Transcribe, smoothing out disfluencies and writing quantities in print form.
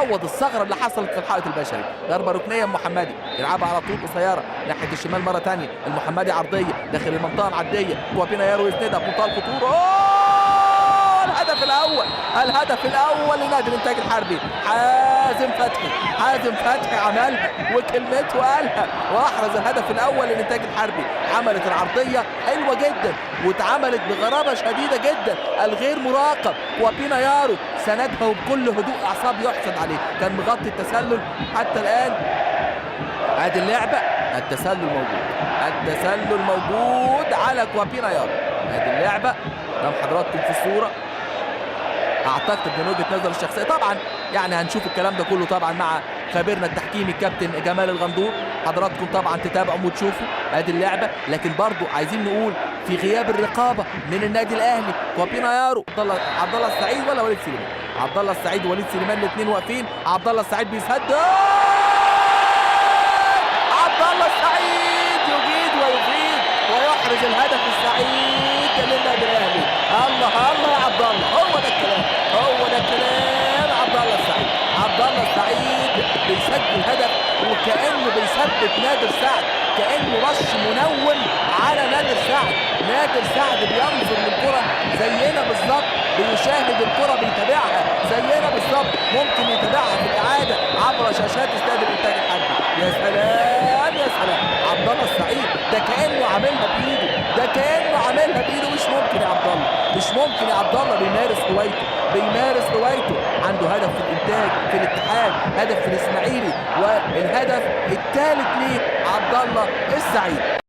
يعوض الثغره اللي حصلت في الحائط البشري. ضربه ركنيه محمدي يلعبها على طول قصيره ناحيه الشمال مره ثانيه، المحمدي عرضيه داخل المنطقه العديه، كوابينا يارو يسندها بمنتهى الخطوره. الهدف الاول، الهدف الاول لنادي الانتاج الحربي. حازم فتحي، حازم فتحي عملها وكلمته قالها واحرز الهدف الاول للانتاج الحربي. عملت العرضيه حلوه جدا واتعملت بغرابه شديده جدا، الغير مراقب. كوابينا يارو سندها وبكل هدوء اعصاب يحسد عليه، كان مغطي التسلل حتى الان. ادي اللعبه، التسلل موجود، التسلل موجود على كوابينا يارو. ادي اللعبه قدام حضراتكم في الصوره. اعتقد من وجهه نظر الشخصيه طبعا يعني هنشوف الكلام ده كله طبعا مع خبيرنا التحكيمي الكابتن جمال الغندور، حضراتكم طبعا تتابعوا وتشوفوا ادي اللعبه. لكن برضو عايزين نقول في غياب الرقابه من النادي الاهلي، كوابينا يارو عبد الله السعيد ولا وليد سليمان؟ عبد الله السعيد ووليد سليمان الاثنين واقفين. عبد الله السعيد بيسدد، عبد الله السعيد يجيد ويفيد ويحرز الهدف السعيد للنادي الاهلي. الله الله يا عبد الله، هو ده الكلام، هو ده الكلام. عبد الله السعيد، عبد الله السعيد بيسجل هدف وكأنه بيثبت نادر سعد، كأنه رش منون على نادر سعد. نادر سعد بينظر للكرة زينا بالظبط، بيشاهد الكرة بيتابعها زينا بالظبط، ممكن يتابعها في الإعادة عبر شاشات استاد الإنتاج الحربي. يا سلام يا سلام، عبد الله السعيد ده كأنه عاملها بإيده، ده كأنه عاملها بإيده. مش ممكن يا عبد الله، مش ممكن يا عبد الله. بيمارس هوايته، بيمارس هوايته. عنده هدف في الإنتاج، في الاتحاد، هدف في الإسماعيلي، والهدف الثالث ليه عبد الله السعيد.